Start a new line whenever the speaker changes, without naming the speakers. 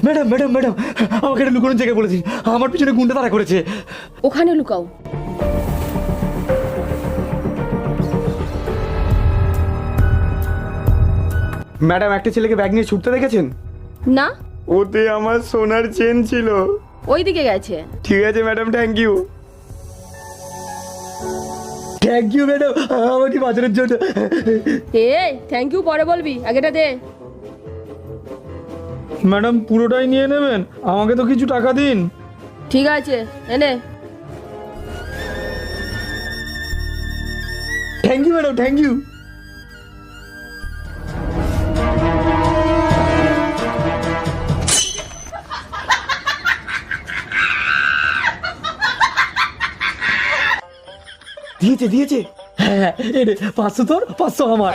Madam madam madam, আমাকে একটা লুকানোর জায়গায় বলেছি, আমার পিছনে গুন্ডা তাড়া করেছে।
ওখানে লুকাও।
ম্যাডাম, একটা ছেলেকে ব্যাগ নিয়ে ছুটতে দেখেছেন?
না,
ওতে আমার সোনার চেন ছিল।
ওইদিকে গেছে।
ঠিক আছে madam, thank you. Thank you madam, আমাকে বাজারের জন্য।
এই থ্যাংক ইউ পরে বলবি, আগেটা দে।
ম্যাডাম, পুরোটাই নিয়ে নেবেন? আমাকে তো কিছু টাকা দিন।
ঠিক আছে, এনে।
Thank you madam, thank you. দিয়েছে দিয়েছে। হ্যাঁ, 500 তোর, 500 আমার।